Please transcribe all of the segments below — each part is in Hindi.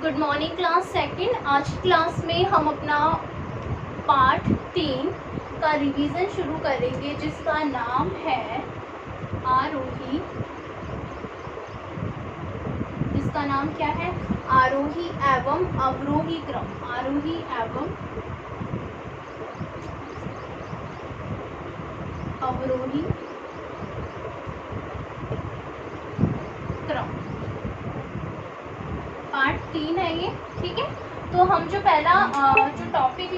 Good morning class second. आज की क्लास में हम अपना पार्ट 3 का रिवीजन शुरू करेंगे जिसका नाम है आरोही। जिसका नाम क्या है? आरोही एवं अवरोही क्रम। आरोही एवं अवरोही क्रम पार्ट 3 है ये, ठीक है। तो हम जो पहला जो टॉपिक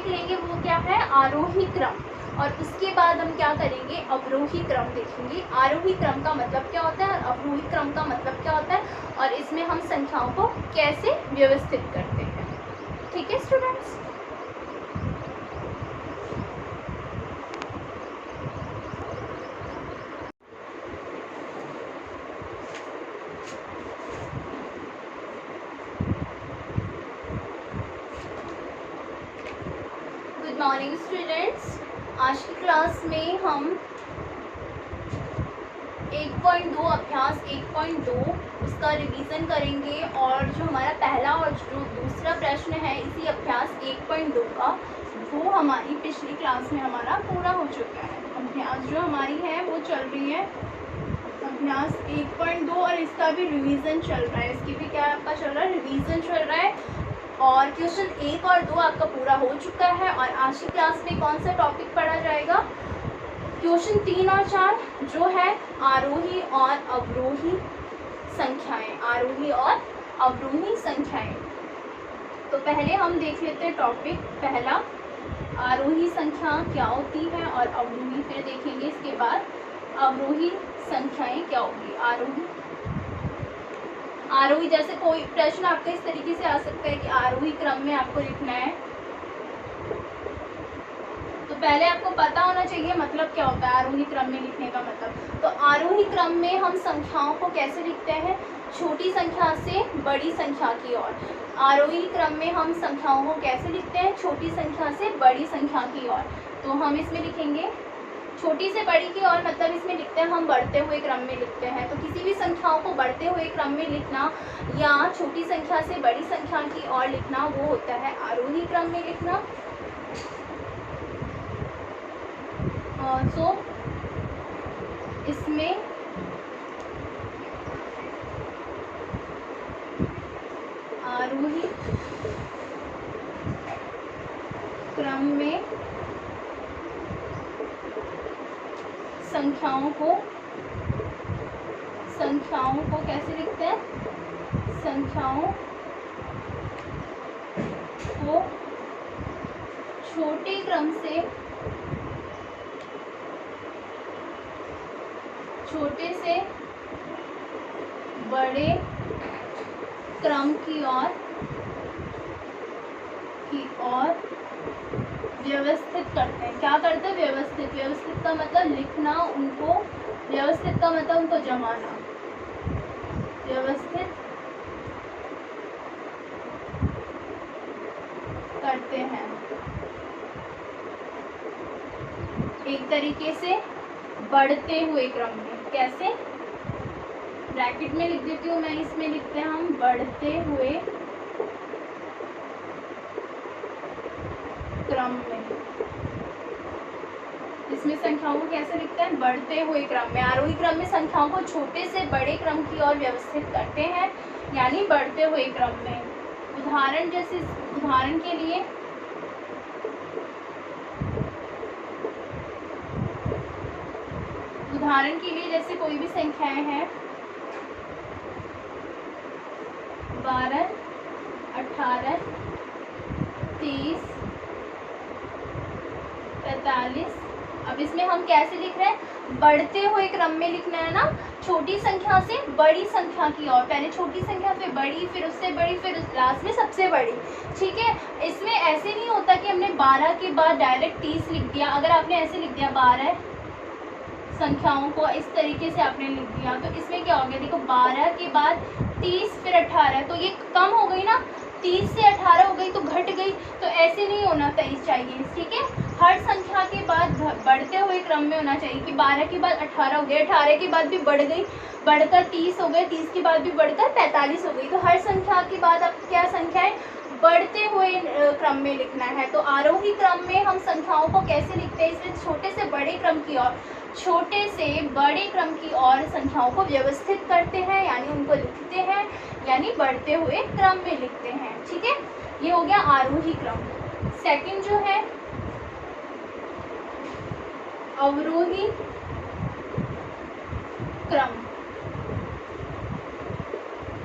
लेंगे वो क्या है? आरोही क्रम। और उसके बाद हम क्या करेंगे? अवरोही क्रम देखेंगे। आरोही क्रम का मतलब क्या होता है, अवरोही क्रम का मतलब क्या होता है, और इसमें हम संख्याओं को कैसे व्यवस्थित करते हैं। ठीक है स्टूडेंट्स। Good morning students. आज की क्लास में हम 1.2 अभ्यास 1.2 उसका रिवीजन करेंगे, और जो हमारा पहला और जो दूसरा प्रश्न है इसी अभ्यास 1.2 का, वो हमारी पिछली क्लास में हमारा पूरा हो चुका है। अभ्यास जो हमारी है वो चल रही है अभ्यास 1.2, और इसका भी रिवीजन चल रहा है। इसकी भी क्या आपका चल रहा है? रिवीजन चल रहा है। और क्वेश्चन 1 और 2 आपका पूरा हो चुका है। और आज की क्लास में कौन सा टॉपिक पढ़ा जाएगा? क्वेश्चन 3 और 4 जो है आरोही और अवरोही संख्याएं। आरोही और अवरोही संख्याएं। तो पहले हम देख लेते हैं टॉपिक पहला, आरोही संख्या क्या होती है, और अवरोही फिर देखेंगे इसके बाद अवरोही संख्याएं क्या होगी। आरोही जैसे कोई प्रश्न आपका इस तरीके से आ सकता है कि आरोही क्रम में आपको लिखना है, तो पहले आपको पता होना चाहिए मतलब क्या होता है आरोही क्रम में लिखने का मतलब। तो आरोही क्रम में हम संख्याओं को कैसे लिखते हैं? छोटी संख्या से बड़ी संख्या की ओर। आरोही क्रम में हम संख्याओं को कैसे लिखते हैं? छोटी संख्या से बड़ी संख्या की ओर। तो हम इसमें लिखेंगे छोटी से बड़ी की ओर, मतलब इसमें लिखते हैं हम बढ़ते हुए क्रम में लिखते हैं। तो किसी भी संख्याओं को बढ़ते हुए क्रम में लिखना या छोटी संख्या से बड़ी संख्या की ओर लिखना, वो होता है आरोही क्रम में लिखना। सो इसमें आरोही क्रम में संख्याओं को कैसे लिखते हैं? संख्याओं को छोटे क्रम से छोटे से बड़े क्रम की ओर व्यवस्थित करते हैं। क्या करते हैं? व्यवस्थित। व्यवस्थित का मतलब लिखना, उनको व्यवस्थित का मतलब उनको जमाना। व्यवस्थित करते हैं एक तरीके से बढ़ते हुए क्रम में। कैसे? ब्रैकेट में लिख देती हूँ मैं, इसमें लिखते हैं हम बढ़ते हुए क्रम में। इसमें संख्याओं को कैसे लिखते हैं? बढ़ते हुए क्रम में। आरोही क्रम में संख्याओं को छोटे से बड़े क्रम की ओर व्यवस्थित करते हैं, यानी बढ़ते हुए क्रम में। उदाहरण के लिए जैसे कोई भी संख्याएं हैं 12, 18, 30, 45। अब इसमें हम कैसे लिख रहे हैं? बढ़ते हुए क्रम में लिखना है ना, छोटी संख्या से बड़ी संख्या की ओर। पहले छोटी संख्या फिर बड़ी, फिर उससे बड़ी, फिर लास्ट में सबसे बड़ी। ठीक है। इसमें ऐसे नहीं होता कि हमने 12 के बाद डायरेक्ट 30 लिख दिया। अगर आपने ऐसे लिख दिया 12 संख्याओं को इस तरीके से आपने लिख दिया, तो इसमें क्या हो गया? देखो 12 के बाद 30 फिर 18, तो ये कम हो गई ना, 30 से 18 हो गई तो घट गई। तो ऐसे नहीं होना चाहिए, ठीक है। हर संख्या के बाद बढ़ते हुए क्रम में होना चाहिए कि 12 के बाद 18 हो गए, 18 के बाद भी बढ़ गई, बढ़कर 30 हो गए, 30 के बाद भी बढ़कर 45 हो गई। तो हर संख्या के बाद अब क्या संख्या है, बढ़ते हुए क्रम में लिखना है। तो आरोही क्रम में हम संख्याओं को कैसे लिखते हैं, इसलिए छोटे से बड़े क्रम की ओर, छोटे से बड़े क्रम की ओर संख्याओं को व्यवस्थित करते हैं, यानी उनको लिखते हैं, यानी बढ़ते हुए क्रम में लिखते हैं। ठीक है, ये हो गया आरोही क्रम। सेकंड जो है अवरोही क्रम।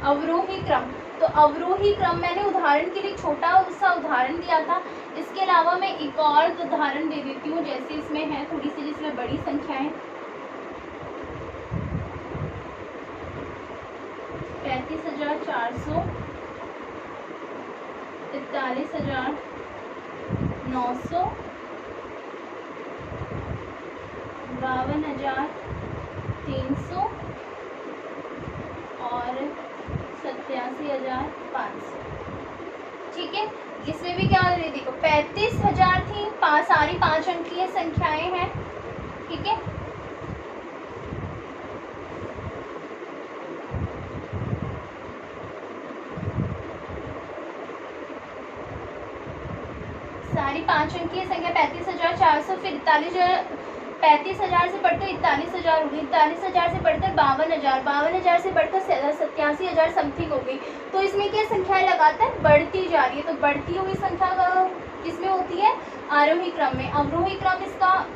अवरोही क्रम, तो अवरोही क्रम मैंने उदाहरण के लिए छोटा सा उदाहरण दिया था, इसके अलावा मैं एक और उदाहरण दे देती हूँ, जैसे इसमें है थोड़ी सी जिसमें बड़ी संख्याएं 35,400, 41,900, 52,300 और 87,500। ठीक है, इसमें भी क्या है देखो 35,000 थी, सारी 5 अंकीय संख्याएं हैं। ठीक है, सारी 5 अंकीय संख्या 35,400, फिर 35,000 से बढ़कर 41,000 हो गई, 41,000 से बढ़कर 52,000, 52,000 से बढ़कर 87,000 समथिंग हो गई। तो इसमें क्या संख्याएं लगातार बढ़ती जा रही है। तो बढ़ती हुई संख्या किसमें होती है, आरोही क्रम में। अवरोही क्रम इसका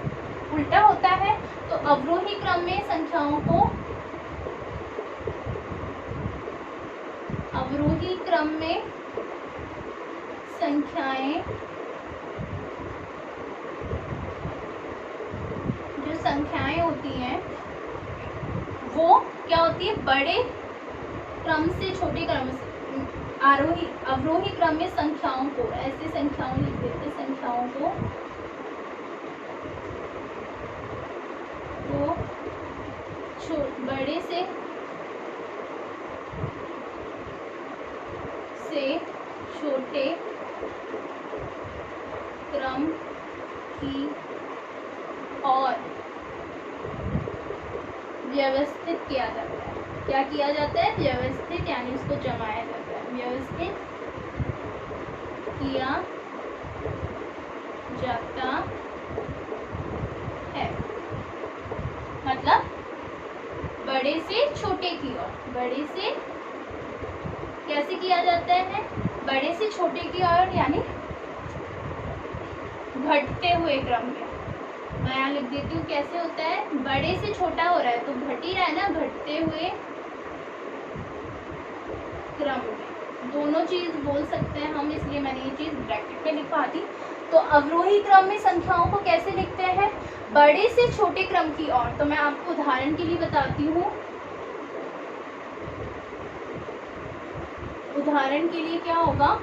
उल्टा होता है। तो अवरोही क्रम में संख्याओं को, अवरोही क्रम में संख्याएं, जो संख्याएं होती हैं वो क्या होती है, बड़े क्रम से छोटे क्रम से, अवरोही क्रम में संख्याओं को, ऐसे संख्याओं लिख देते, संख्याओं को बड़े से छोटे क्रम की और व्यवस्थित किया जाता है। क्या किया जाता है, व्यवस्थित, यानी उसको जमाया जाता है, व्यवस्थित किया जाता है। मतलब बड़े से छोटे की ओर, बड़े से कैसे किया जाता है, बड़े से छोटे की ओर, यानी घटते हुए क्रम में। मैं यहाँ लिख देती हूँ कैसे होता है, बड़े से छोटा हो रहा है तो घट ही रहा है ना, घटते हुए क्रम में। दोनों चीज बोल सकते हैं हम, इसलिए मैंने ये चीज ब्रैकेट में लिखवा दी। तो अवरोही क्रम में संख्याओं को कैसे लिखते हैं, बड़े से छोटे क्रम की ओर। तो मैं आपको उदाहरण के लिए बताती हूँ। उदाहरण के लिए क्या होगा,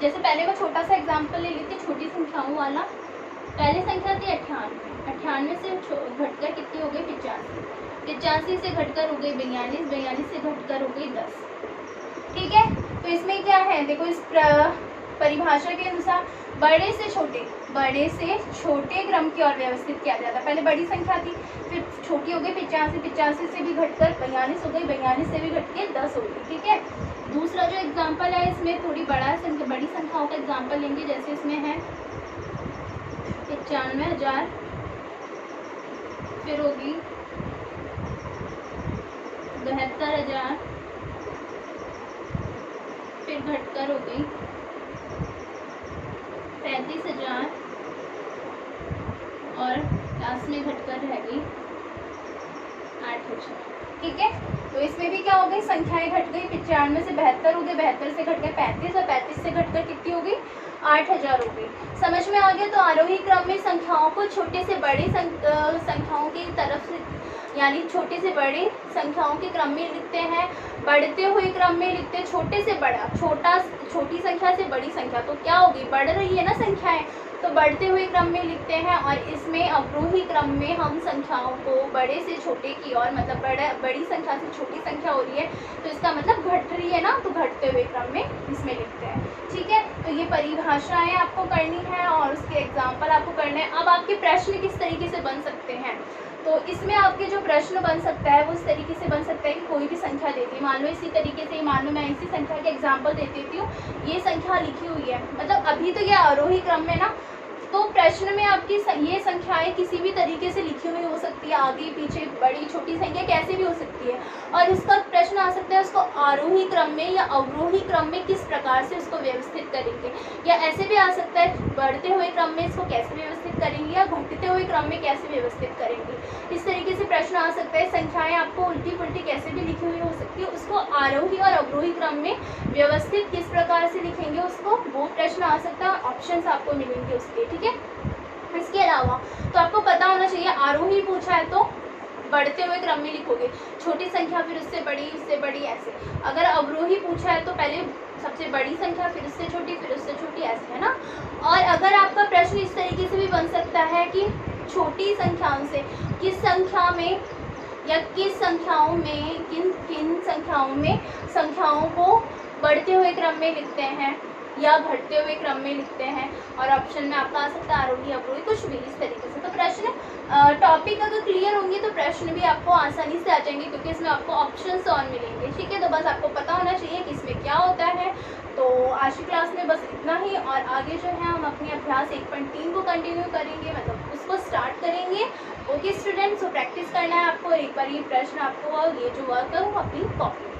जैसे पहले मैं छोटा सा एग्जांपल ले लेती हूँ, छोटी संख्याओं वाला। पहली संख्या थी 98, 98 से घटकर कितनी हो गई 85, 85 से घटकर हो गई 42, 42 से घटकर हो गई 10। ठीक है, तो इसमें क्या है देखो, इस परिभाषा के अनुसार बड़े से छोटे क्रम की ओर व्यवस्थित किया जाता है। पहले बड़ी संख्या थी, फिर छोटी हो गई 85, 85 से भी घटकर 42 हो गई, 42 से भी घटके 10 हो गई। ठीक है, दूसरा जो एग्जाम्पल है इसमें थोड़ी बड़ी संख्याओं का एग्जाम्पल लेंगे। जैसे इसमें है 91,000, फिर होगी 72,000, फिर घटकर हो गई 35,000 और लास्ट में घटकर रह गई 8,000। ठीक है, तो इसमें भी क्या हो गई, संख्याएं घट गई, 95 से 72 हो गई, 72 से घटकर 35 और 35 से घटकर कितनी हो गई 8,000 हो गई। समझ में आ गया। तो आरोही क्रम में संख्याओं को छोटे से बड़े संख्याओं की तरफ से, यानी छोटे से बड़े संख्याओं के क्रम में लिखते हैं, बढ़ते हुए क्रम में लिखते हैं, छोटे से बड़ा, छोटी संख्या से बड़ी संख्या। तो क्या होगी, बढ़ रही है ना संख्याएं, तो बढ़ते हुए क्रम में लिखते हैं और इसमें अवरोही क्रम में हम संख्याओं को बड़े से छोटे की ओर, मतलब बड़ी संख्या से छोटी संख्या हो रही है तो इसका मतलब घट रही है ना, तो घटते हुए क्रम में इसमें लिखते हैं। ठीक है, तो ये परिभाषाएं आपको करनी है और उसके एग्जाम्पल आपको करने हैं। अब आपके प्रश्न किस तरीके से बन सकते हैं, तो इसमें आपके जो प्रश्न बन सकता है वो इस तरीके से बन सकता है कि कोई भी संख्या देती है, मान लो इसी तरीके से, मान लो मैं इसी संख्या के एग्जाम्पल दे देती हूँ, ये संख्या लिखी हुई है, मतलब अभी तो ये आरोही क्रम में ना, तो प्रश्न में आपकी ये संख्याएं किसी भी तरीके से लिखी हुई हो सकती है, आगे पीछे बड़ी छोटी संख्या कैसे भी हो सकती है, और इसका प्रश्न आ सकता है उसको आरोही क्रम में या अवरोही क्रम में किस प्रकार से उसको व्यवस्थित करेंगे, या ऐसे भी आ सकता है बढ़ते हुए क्रम में इसको कैसे व्यवस्थित करेंगे या घटते हुए क्रम में कैसे व्यवस्थित करेंगे। इस तरीके से प्रश्न आ सकता है। संख्याएं आपको उल्टी पुल्टी कैसे भी लिखी हुई हो सकती है, उसको आरोही और अवरोही क्रम में व्यवस्थित किस प्रकार से लिखेंगे उसको, वो प्रश्न आ सकता है, ऑप्शंस आपको मिलेंगे उसके। ठीक है, इसके अलावा तो आपको पता होना चाहिए, आरोही पूछा है तो बढ़ते हुए क्रम में लिखोगे, छोटी संख्या फिर उससे बड़ी ऐसे। अगर अवरोही पूछा है तो पहले सबसे बड़ी संख्या फिर उससे छोटी ऐसे, है ना। और अगर आपका प्रश्न इस तरीके से भी बन सकता है कि छोटी संख्याओं से किस संख्या में या किस संख्याओं में किन संख्याओं में संख्याओं को बढ़ते हुए क्रम में लिखते हैं या घटते हुए क्रम में लिखते हैं, और ऑप्शन में आपका आ सकता है आरोही अवरोही, कुछ भी इस तरीके से। तो प्रश्न टॉपिक अगर क्लियर होंगे तो प्रश्न भी आपको आसानी से आ जाएंगे, क्योंकि इसमें आपको ऑप्शंस और मिलेंगे। ठीक है, तो बस आपको पता होना चाहिए कि इसमें क्या होता है। तो आज की क्लास में बस इतना ही, और आगे जो है हम अपने अभ्यास 1.3 को कंटिन्यू करेंगे, मतलब उसको स्टार्ट करेंगे। ओके स्टूडेंट्स, तो प्रैक्टिस करना है आपको, एक बार ये प्रश्न आपको ये जो वर्क है वो अपनी कॉपी